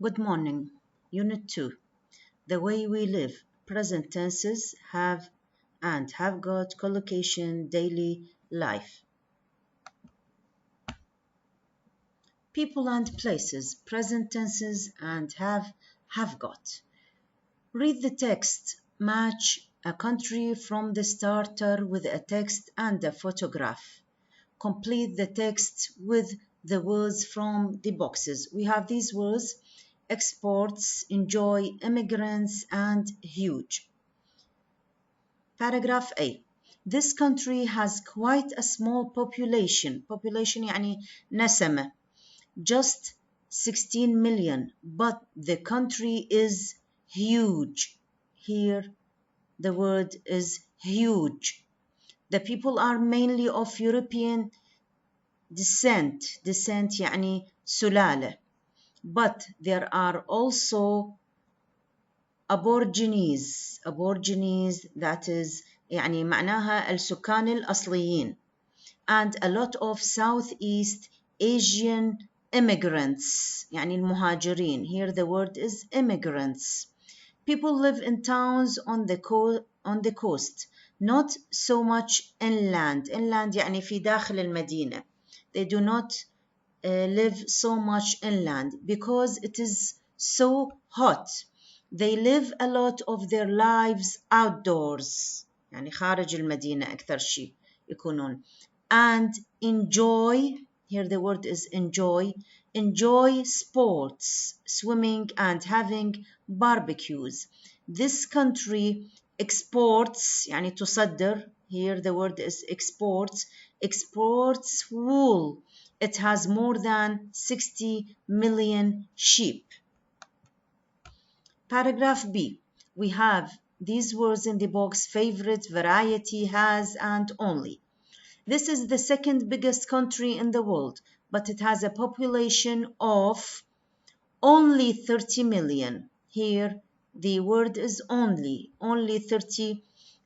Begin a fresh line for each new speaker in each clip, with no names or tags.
Good morning. Unit 2. The way we live. Present tenses have and have got collocation daily life. People and places. Present tenses and have got. Read the text. Match a country from the starter with a text and a photograph. Complete the text with the words from the boxes. We have these words: exports, enjoy, immigrants, and huge. Paragraph A. This country has quite a small population. Population يعني نسمة. Just 16 million. But the country is huge. Here the word is huge. The people are mainly of European descent. Descent يعني سلالة. But there are also Aborigines. Aborigines, that is يعني معناها السكان الأصليين. And a lot of Southeast Asian immigrants يعني المهاجرين. Here the word is immigrants. People live in towns on the coast, not so much inland. Inland يعني في داخل المدينة. They do not live so much inland because it is so hot. They live a lot of their lives outdoors يعني خارج المدينة أكثر شيء يكونون. And enjoy, here the word is enjoy sports, swimming and having barbecues. This country exports يعني تصدر, here the word is exports wool. It has more than 60 million sheep. Paragraph B. We have these words in the box: favorite, variety, has, and only. This is the second biggest country in the world, but it has a population of only 30 million. Here the word is only 30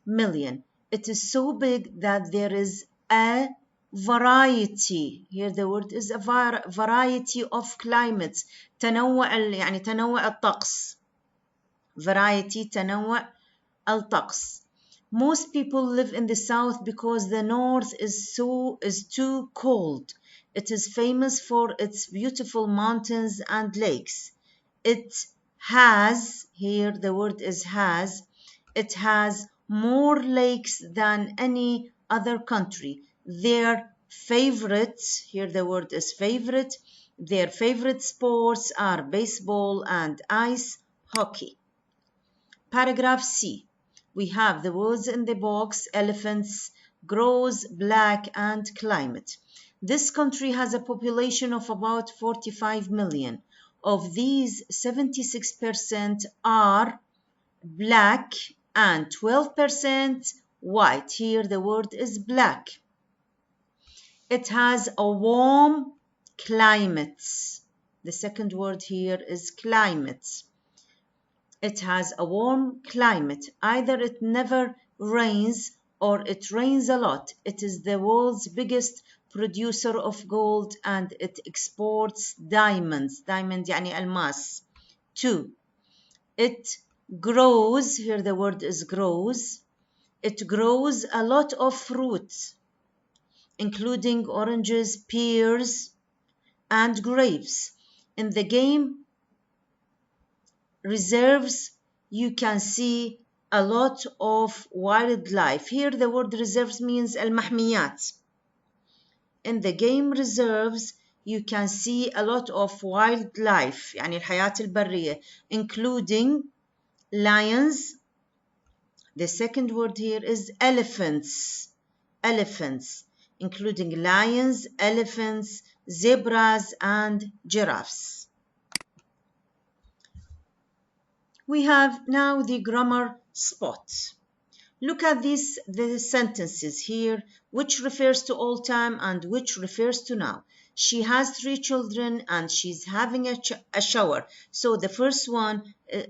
million. It is so big that there is a variety. Here the word is a variety of climates. تنوع يعني تنوع الطقس. Variety تنوع الطقس. Most people live in the south because the north is too cold. It is famous for its beautiful mountains and lakes. It has, here the word is has, it has more lakes than any other country. Their favorite, here the word is favorite, their favorite sports are baseball and ice hockey. Paragraph C. We have the words in the box: elephants, grows, black, and climate. This country has a population of about 45 million. Of these, 76% are black and 12% white. Here the word is black. It has a warm climate. The second word here is climate. It has a warm climate. Either it never rains or it rains a lot. It is the world's biggest producer of gold and it exports diamonds. Diamond يعني الماس. 2. It grows, here the word is grows. It grows a lot of fruits, including oranges, pears, and grapes. In the game reserves, you can see a lot of wildlife. Here the word reserves means المحميات. In the game reserves, you can see a lot of wildlife يعني الحياة البرية, including lions. The second word here is elephants. Elephants, including lions, elephants, zebras, and giraffes. We have now the grammar spot. Look at the sentences here, which refers to all time and which refers to now. She has 3 children and she's having a shower. So the first one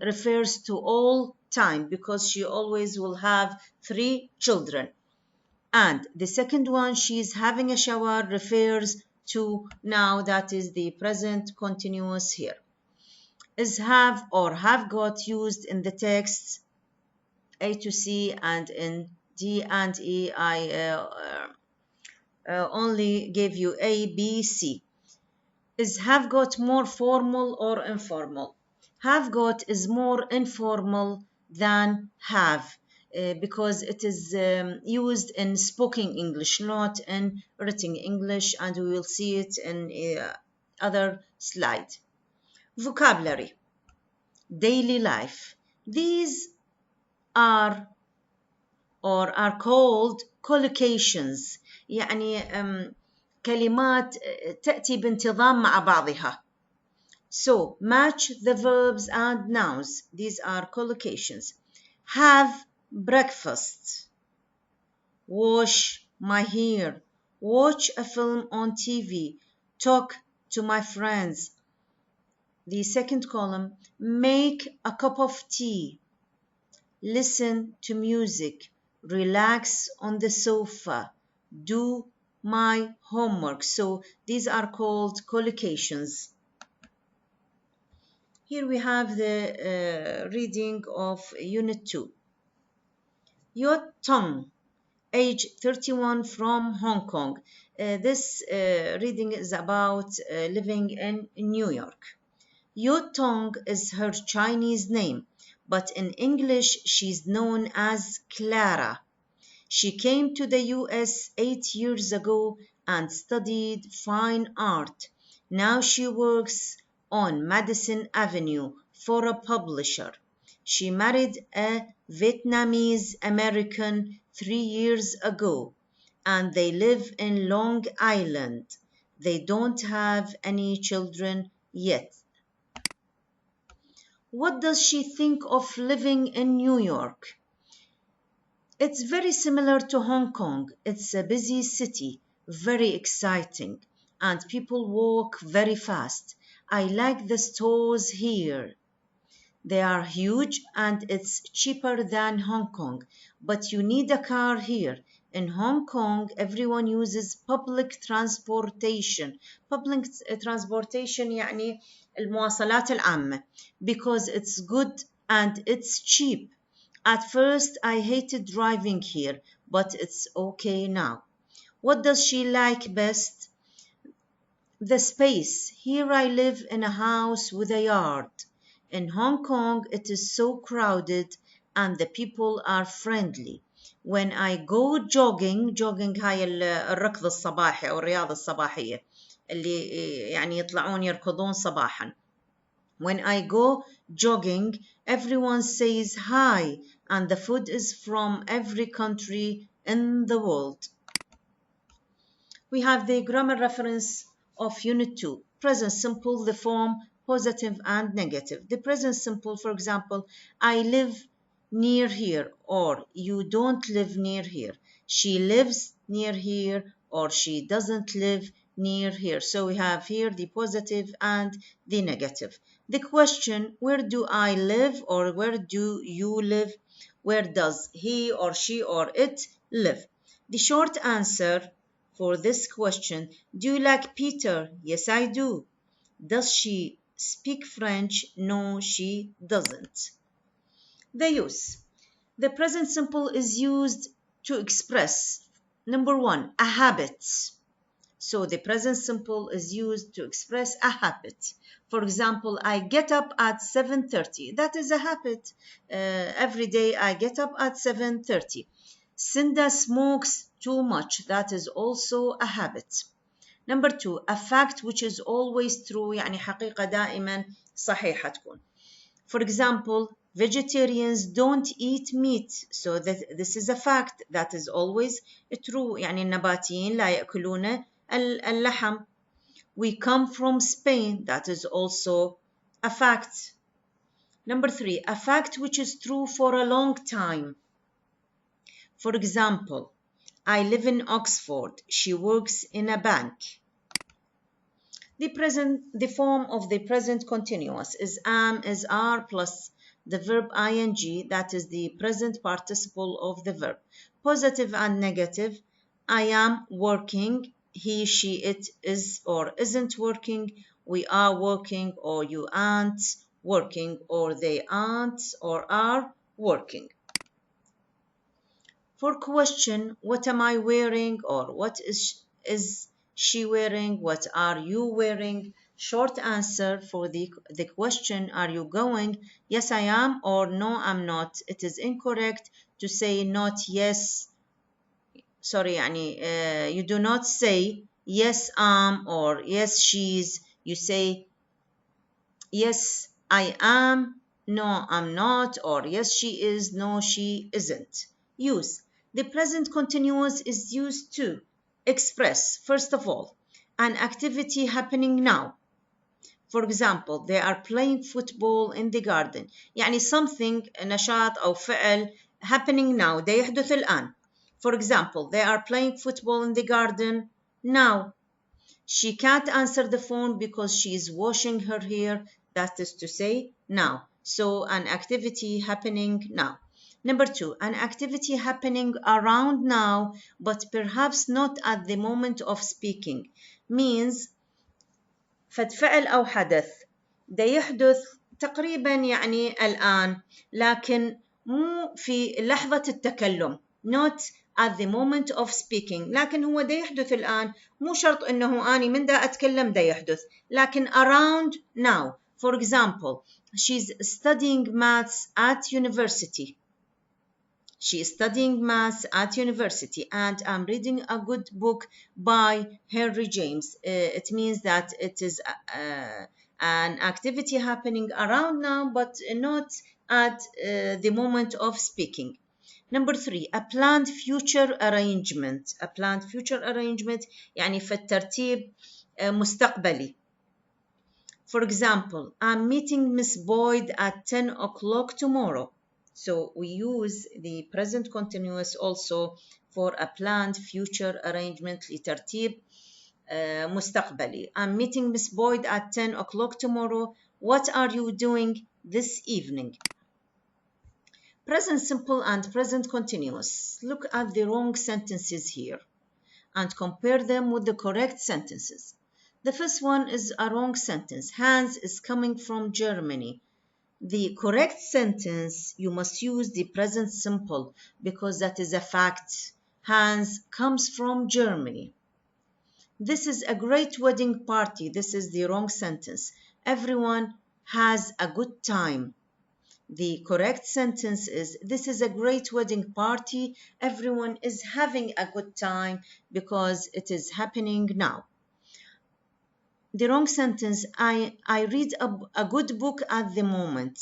refers to all time because she always will have 3 children. And the second one, she's having a shower, refers to now, that is the present continuous here. Is have or have got used in the text A to C, and in D and E I only gave you A, B, C. Is have got more formal or informal? Have got is more informal than have because it is used in spoken English, not in written English, and we will see it in other slide. Vocabulary, daily life. These are or are called collocations، يعني كلمات تأتي بانتظام مع بعضها. So match the verbs and nouns. These are collocations. Have breakfast. Wash my hair. Watch a film on TV. Talk to my friends. The second column, make a cup of tea. Listen to music. Relax on the sofa. Do my homework. So these are called collocations. Here we have the reading of Unit 2. Yo Tong, age 31, from Hong Kong. This reading is about living in New York. Yo Tong is her Chinese name, but in English she's known as Clara. She came to the US 8 years ago and studied fine art. Now she works on Madison Avenue for a publisher. She married a Vietnamese American 3 years ago, and they live in Long Island. They don't have any children yet. What does she think of living in New York? It's very similar to Hong Kong. It's a busy city, very exciting, and people walk very fast. I like the stores here. They are huge and it's cheaper than Hong Kong, but you need a car here. In Hong Kong, everyone uses public transportation. Public transportation يعني المواصلات العامة because it's good and it's cheap. At first, I hated driving here, but it's okay now. What does she like best? The space. Here I live in a house with a yard. In Hong Kong, it is so crowded and the people are friendly. When I go jogging هاي الركض الصباحي أو الرياضة الصباحية اللي يعني يطلعون يركضون صباحا. When I go jogging, everyone says hi, and the food is from every country in the world. We have the grammar reference of Unit 2. Present simple, the form positive and negative. The present simple, for example, I live near here, or you don't live near here. She lives near here, or she doesn't live near here. So we have here the positive and the negative. The question, where do I live, or where do you live? Where does he or she or it live? The short answer for this question, do you like Peter? Yes, I do. Does she speak French? No, she doesn't. The use. The present simple is used to express, number one, a habit. So the present simple is used to express a habit. For example, I get up at 7:30. That is a habit. Every day I get up at 7:30. Cinda smokes too much. That is also a habit. Number two, a fact which is always true. يعني حقيقة دائما صحيحة تكون. For example, vegetarians don't eat meat. So this is a fact that is always true. يعني النباتيين لا يأكلون اللحم. We come from Spain. That is also a fact. Number three, a fact which is true for a long time. For example, I live in Oxford. She works in a bank. The form of the present continuous is am, is are, plus the verb ing, that is the present participle of the verb. Positive and negative, I am working, he, she, it is or isn't working, we are working, or you aren't working, or they aren't or are working. For question, what am I wearing, or what is she wearing, what are you wearing? Short answer for the question, are you going? Yes, I am, or no, I'm not. It is incorrect to say not yes. Sorry, you do not say yes, or yes, she's. You say yes, I am, no, I'm not, or yes, she is, no, she isn't. Use. The present continuous is used to express, first of all, an activity happening now. For example, they are playing football in the garden. يعني something, نشاط أو فعل happening now. ده يحدث الآن. For example, they are playing football in the garden now. She can't answer the phone because she is washing her hair. That is to say, now. So, an activity happening now. Number two, an activity happening around now, but perhaps not at the moment of speaking, means فد فعل أو حدث ده يحدث تقريبا الآن، لكن مو في لحظة التكلم. Not at the moment of speaking. لكن هو ده يحدث الآن، مو شرط إنه أني من دا أتكلم ده يحدث، لكن around now. For example, she's studying maths at university. She is studying maths at university, and I'm reading a good book by Henry James. It means that it is an activity happening around now, but not at the moment of speaking. Number three, a planned future arrangement. A planned future arrangement يعني في الترتيب مستقبلي. For example, I'm meeting Miss Boyd at 10 o'clock tomorrow. So we use the present continuous also for a planned future arrangement لترتيب مستقبلي. I'm meeting Miss Boyd at 10 o'clock tomorrow. What are you doing this evening? Present simple and present continuous. Look at the wrong sentences here and compare them with the correct sentences. The first one is a wrong sentence. Hans is coming from Germany. The correct sentence, you must use the present simple because that is a fact. Hans comes from Germany. This is a great wedding party. This is the wrong sentence. Everyone has a good time. The correct sentence is, this is a great wedding party. Everyone is having a good time because it is happening now. The wrong sentence, I read a good book at the moment.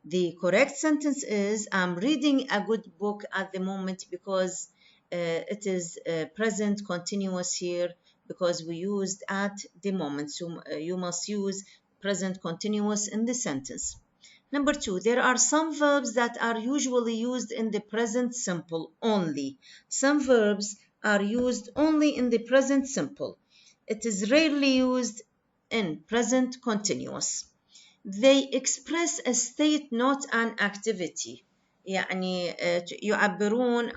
The correct sentence is, I'm reading a good book at the moment because it is present continuous here because we used at the moment. So you must use present continuous in the sentence. Number two, there are some verbs that are usually used in the present simple only. Some verbs are used only in the present simple. It is rarely used in present continuous. They express a state, not an activity. يعني يعبرون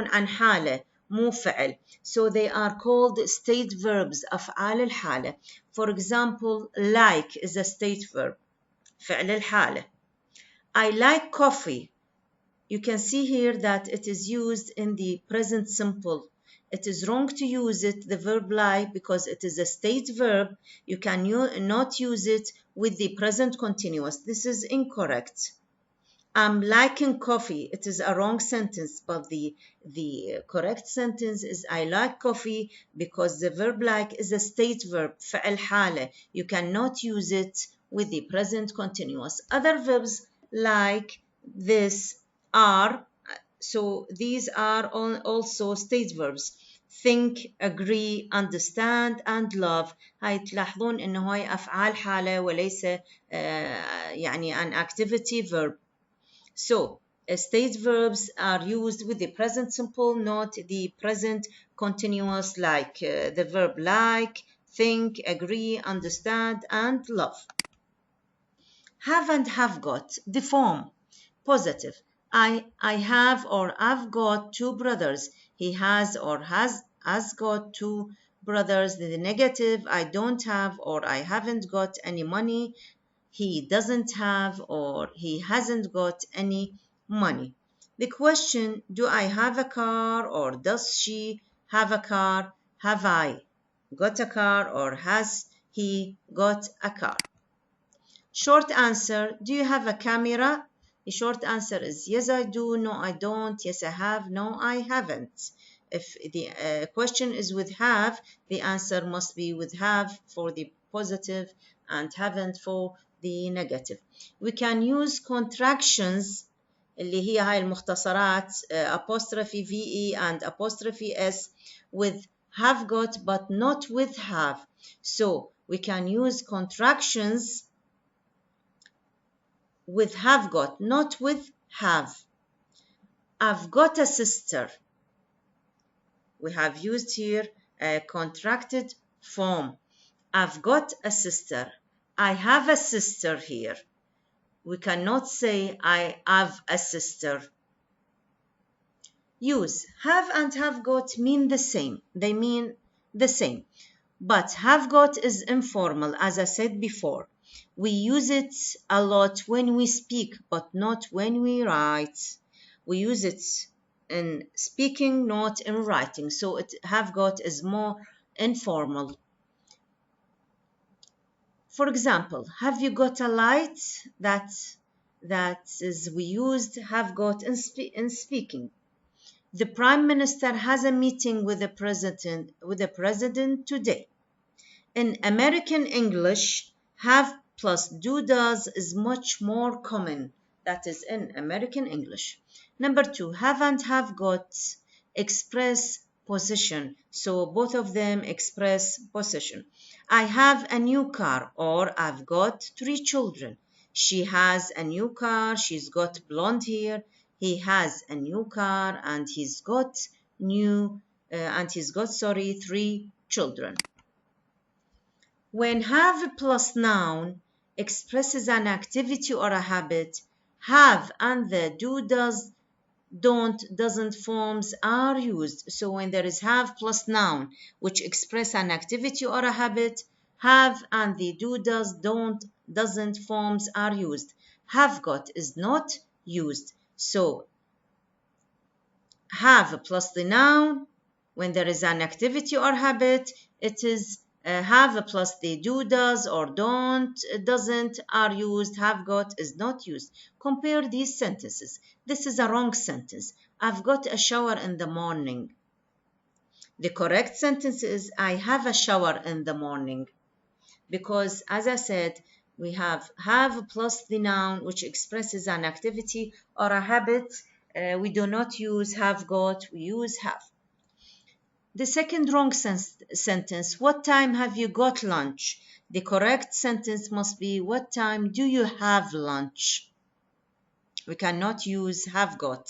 عن حالة مو فعل. So they are called state verbs أفعال الحالة. For example, like is a state verb فعل الحالة. I like coffee. You can see here that it is used in the present simple. It is wrong to use it, the verb like, because it is a state verb. You can not use it with the present continuous. This is incorrect. I'm liking coffee. It is a wrong sentence, but the correct sentence is I like coffee because the verb like is a state verb, فعل حالة. You cannot use it with the present continuous. Other verbs like this are, so these are also state verbs. Think, agree, understand, and love. هاي تلاحظون إنه هاي أفعال حالة وليس يعني an activity verb. So, state verbs are used with the present simple, not the present continuous, like the verb like, think, agree, understand, and love. Have and have got, the form, positive. I have or I've got two brothers. He has or has got two brothers. The negative, I don't have or I haven't got any money. he doesn't have or he hasn't got any money. The question, do I have a car or does she have a car? Have I got a car or has he got a car? Short answer, do you have a camera? The short answer is yes, I do. No, I don't. Yes, I have. No, I haven't. If the question is with have, the answer must be with have for the positive and haven't for the negative. We can use contractions اللي هي هاي المختصرات apostrophe VE and apostrophe S with have got but not with have. So we can use contractions with have got, not with have. I've got a sister. We have used here a contracted form. I've got a sister. I have a sister here. We cannot say I have a sister. Use have and have got mean the same. They mean the same. But have got is informal, as I said before. We use it a lot when we speak, but not when we write. We use it in speaking, not in writing. So have got is more informal. For example, have you got a light? That is we used have got in speaking. The Prime Minister has a meeting with the President today. In American English, have plus do does is much more common. That is in American English. Number 2, have and have got express possession. So both of them express possession. I have a new car or I've got 3 children. She has a new car. She's got blonde hair. He has a new car and he's got 3 children. When have plus noun expresses an activity or a habit, have and the do, does, don't, doesn't forms are used. So when there is have plus noun which express an activity or a habit, have and the do, does, don't, doesn't forms are used. Have got is not used. So have plus the noun, when there is an activity or habit, it is have plus the do, does, or don't, doesn't are used. Have got is not used. Compare these sentences. This is a wrong sentence. I've got a shower in the morning. The correct sentence is I have a shower in the morning. Because as I said, we have plus the noun which expresses an activity or a habit. We do not use have got, we use have. The second wrong sentence, what time have you got lunch? The correct sentence must be, what time do you have lunch? We cannot use have got.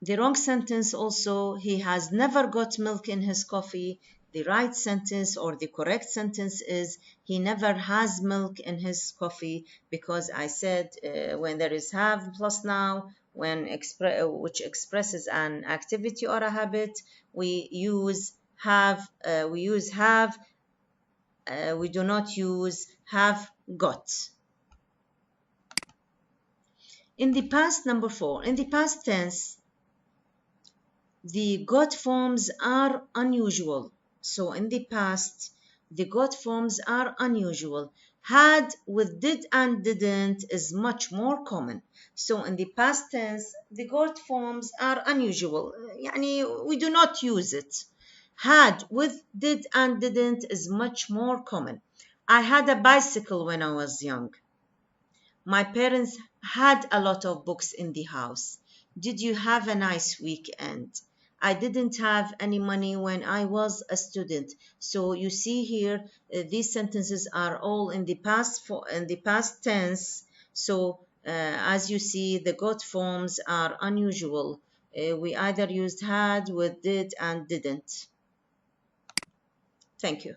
The wrong sentence also, he has never got milk in his coffee. The right sentence or the correct sentence is, he never has milk in his coffee, because I said when there is have plus now, which expresses an activity or a habit, we use have, we do not use have got. In the past, number 4, in the past tense, the got forms are unusual. So in the past, the got forms are unusual. Had with did and didn't is much more common. So in the past tense, the got forms are unusual. يعني we do not use it. Had with did and didn't is much more common. I had a bicycle when I was young. My parents had a lot of books in the house. Did you have a nice weekend? I didn't have any money when I was a student. So you see here, these sentences are all in the past tense. So as you see, the got forms are unusual. We either used had with did and didn't. Thank you.